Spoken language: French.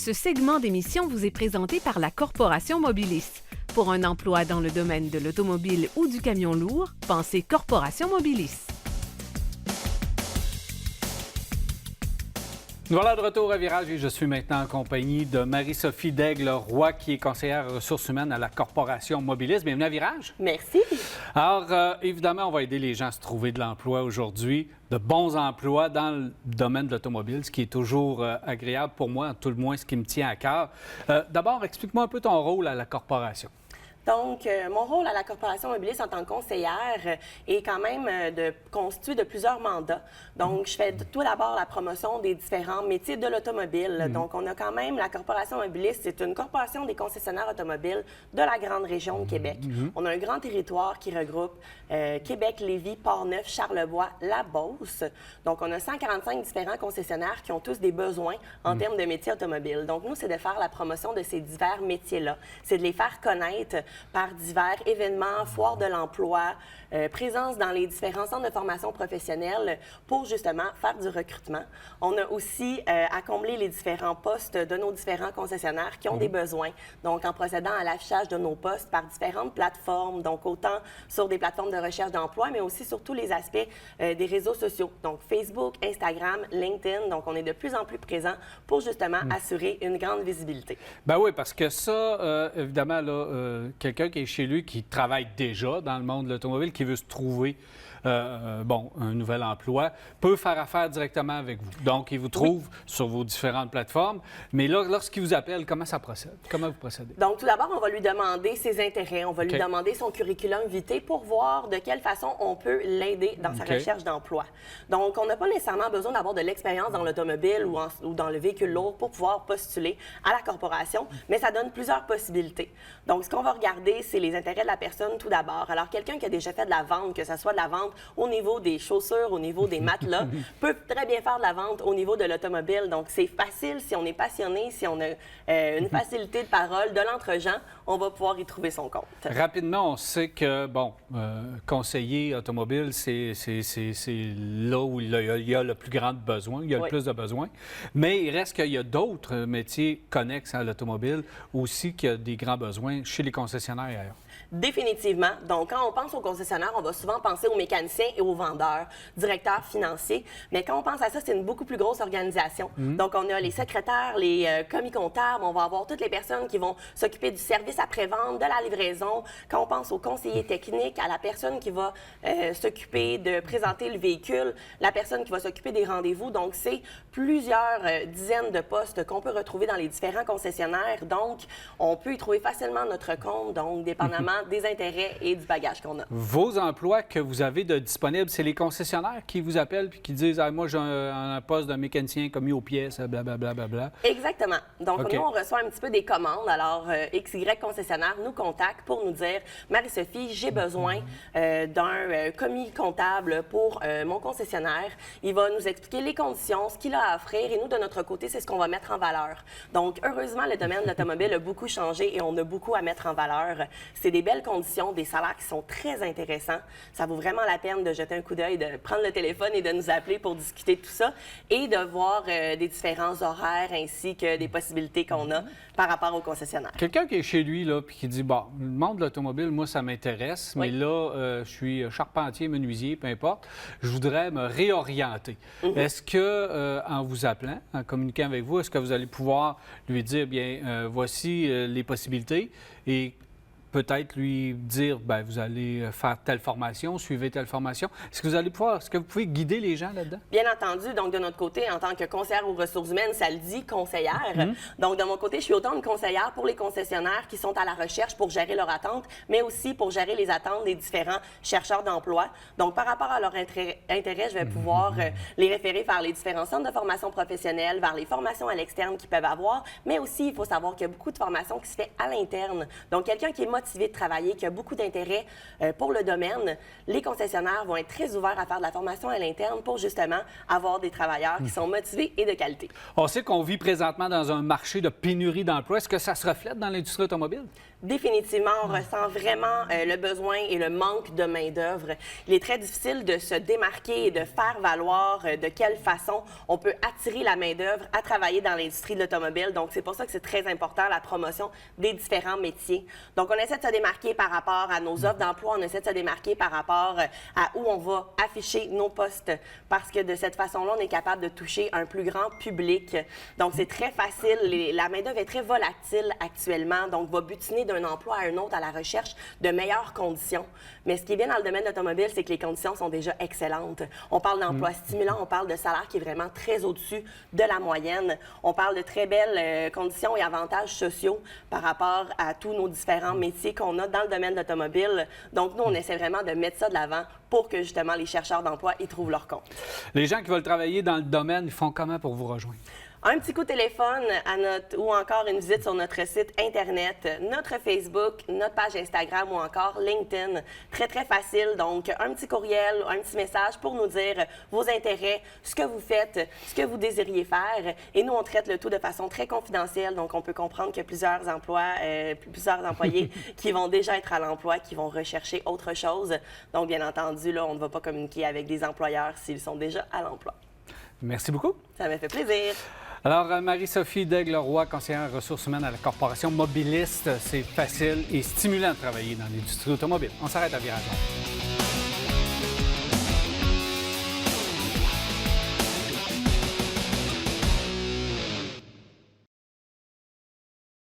Ce segment d'émission vous est présenté par la Corporation Mobilis. Pour un emploi dans le domaine de l'automobile ou du camion lourd, pensez Corporation Mobilis. Nous voilà de retour à Virage et je suis maintenant en compagnie de Marie-Sophie Daigle-Roy, qui est conseillère ressources humaines à la Corporation Mobilis. Bienvenue à Virage. Merci. Alors, évidemment, on va aider les gens à se trouver de l'emploi aujourd'hui, de bons emplois dans le domaine de l'automobile, ce qui est toujours agréable pour moi, tout le moins ce qui me tient à cœur. D'abord, explique-moi un peu ton rôle à la Corporation. Donc, mon rôle à la Corporation Mobilis en tant que conseillère est quand même constitué de plusieurs mandats. Donc, je fais tout d'abord la promotion des différents métiers de l'automobile. Donc, on a quand même la Corporation Mobilis, c'est une corporation des concessionnaires automobiles de la grande région de Québec. On a un grand territoire qui regroupe Québec, Lévis, Port-Neuf, Charlevoix, La Beauce. Donc, on a 145 différents concessionnaires qui ont tous des besoins en termes de métiers automobiles. Donc, nous, c'est de faire la promotion de ces divers métiers-là. C'est de les faire connaître par divers événements, foires de l'emploi, présence dans les différents centres de formation professionnelle pour justement faire du recrutement. On a aussi à combler les différents postes de nos différents concessionnaires qui ont des besoins. Donc, en procédant à l'affichage de nos postes par différentes plateformes, donc autant sur des plateformes de recherche d'emploi, mais aussi sur tous les aspects des réseaux sociaux. Donc, Facebook, Instagram, LinkedIn. Donc, on est de plus en plus présent pour justement assurer une grande visibilité. Ben oui, parce que ça, évidemment, là, quelqu'un qui est chez lui, qui travaille déjà dans le monde de l'automobile, qui veut se trouver un nouvel emploi, peut faire affaire directement avec vous. Donc, il vous trouve sur vos différentes plateformes. Mais là, lorsqu'il vous appelle, comment ça procède? Comment vous procédez? Donc, tout d'abord, on va lui demander ses intérêts. On va lui demander son curriculum vitae pour voir de quelle façon on peut l'aider dans sa recherche d'emploi. Donc, on n'a pas nécessairement besoin d'avoir de l'expérience dans l'automobile ou dans le véhicule lourd pour pouvoir postuler à la corporation, mais ça donne plusieurs possibilités. Donc, ce qu'on va regarder, c'est les intérêts de la personne tout d'abord. Alors, quelqu'un qui a déjà fait de la vente, que ce soit de la vente au niveau des chaussures, au niveau des matelas, peut très bien faire de la vente au niveau de l'automobile. Donc, c'est facile si on est passionné, si on a une facilité de parole, de l'entre-gens, on va pouvoir y trouver son compte. Rapidement, on sait que, conseiller automobile, c'est là où il y a le plus grand besoin, il y a le plus de besoins. Mais il reste qu'il y a d'autres métiers connexes à l'automobile aussi qui a des grands besoins chez les concessionnaires et ailleurs. Définitivement. Donc, quand on pense aux concessionnaires, on va souvent penser aux mécaniciens et aux vendeurs, directeurs financiers. Mais quand on pense à ça, c'est une beaucoup plus grosse organisation. Donc, on a les secrétaires, les commis comptables, on va avoir toutes les personnes qui vont s'occuper du service après-vente, de la livraison. Quand on pense aux conseillers techniques, à la personne qui va s'occuper de présenter le véhicule, la personne qui va s'occuper des rendez-vous. Donc, c'est plusieurs dizaines de postes qu'on peut retrouver dans les différents concessionnaires. Donc, on peut y trouver facilement notre compte, donc, dépendamment des intérêts et du bagage qu'on a. Vos emplois que vous avez de disponibles, c'est les concessionnaires qui vous appellent puis qui disent « moi, j'ai un poste de mécanicien commis aux pièces, blablabla. Bla, bla, bla. » Exactement. Donc, nous, on reçoit un petit peu des commandes. Alors, XY concessionnaire nous contacte pour nous dire « Marie-Sophie, j'ai besoin d'un commis comptable pour mon concessionnaire. Il va nous expliquer les conditions, ce qu'il a à offrir et nous, de notre côté, c'est ce qu'on va mettre en valeur. » Donc, heureusement, le domaine de l'automobile a beaucoup changé et on a beaucoup à mettre en valeur. C'est des belles conditions, des salaires qui sont très intéressants. Ça vaut vraiment la peine de jeter un coup d'œil, de prendre le téléphone et de nous appeler pour discuter de tout ça et de voir des différents horaires ainsi que des possibilités qu'on a par rapport aux concessionnaires. Quelqu'un qui est chez lui là puis qui dit « Bon, le monde de l'automobile, moi, ça m'intéresse, mais là, je suis charpentier, menuisier, peu importe, je voudrais me réorienter. Est-ce que, en vous appelant, en communiquant avec vous, est-ce que vous allez pouvoir lui dire « Bien, voici les possibilités » et peut-être lui dire, bien, vous allez faire telle formation, suivez telle formation. Est-ce que vous pouvez guider les gens là-dedans? Bien entendu. Donc, de notre côté, en tant que conseillère aux ressources humaines, ça le dit, conseillère. Donc, de mon côté, je suis autant une conseillère pour les concessionnaires qui sont à la recherche pour gérer leurs attentes, mais aussi pour gérer les attentes des différents chercheurs d'emploi. Donc, par rapport à leur intérêt, je vais pouvoir les référer vers les différents centres de formation professionnelle, vers les formations à l'externe qu'ils peuvent avoir, mais aussi, il faut savoir qu'il y a beaucoup de formations qui se fait à l'interne. Donc, quelqu'un qui est motivé de travailler, qui a beaucoup d'intérêt pour le domaine, les concessionnaires vont être très ouverts à faire de la formation à l'interne pour justement avoir des travailleurs qui sont motivés et de qualité. On sait qu'on vit présentement dans un marché de pénurie d'emplois. Est-ce que ça se reflète dans l'industrie automobile? Définitivement, on ressent vraiment le besoin et le manque de main-d'œuvre. Il est très difficile de se démarquer et de faire valoir de quelle façon on peut attirer la main-d'œuvre à travailler dans l'industrie de l'automobile. Donc, c'est pour ça que c'est très important la promotion des différents métiers. Donc, on essaie de se démarquer par rapport à nos offres d'emploi, on essaie de se démarquer par rapport à où on va afficher nos postes, parce que de cette façon-là, on est capable de toucher un plus grand public. Donc, c'est très facile. La main-d'œuvre est très volatile actuellement, donc va butiner d'un emploi à un autre à la recherche de meilleures conditions. Mais ce qui est bien dans le domaine de l'automobile, c'est que les conditions sont déjà excellentes. On parle d'emploi stimulant, on parle de salaire qui est vraiment très au-dessus de la moyenne. On parle de très belles conditions et avantages sociaux par rapport à tous nos différents métiers qu'on a dans le domaine de l'automobile. Donc, nous, on essaie vraiment de mettre ça de l'avant pour que, justement, les chercheurs d'emploi y trouvent leur compte. Les gens qui veulent travailler dans le domaine, ils font comment pour vous rejoindre? Un petit coup de téléphone ou encore une visite sur notre site Internet, notre Facebook, notre page Instagram ou encore LinkedIn. Très, très facile. Donc, un petit courriel, un petit message pour nous dire vos intérêts, ce que vous faites, ce que vous désiriez faire. Et nous, on traite le tout de façon très confidentielle. Donc, on peut comprendre qu'il y a plusieurs employés qui vont déjà être à l'emploi, qui vont rechercher autre chose. Donc, bien entendu, là, on ne va pas communiquer avec des employeurs s'ils sont déjà à l'emploi. Merci beaucoup. Ça m'a fait plaisir. Alors, Marie-Sophie Daigle-Roy, conseillère ressources humaines à la Corporation Mobiliste, c'est facile et stimulant de travailler dans l'industrie automobile. On s'arrête à Virage.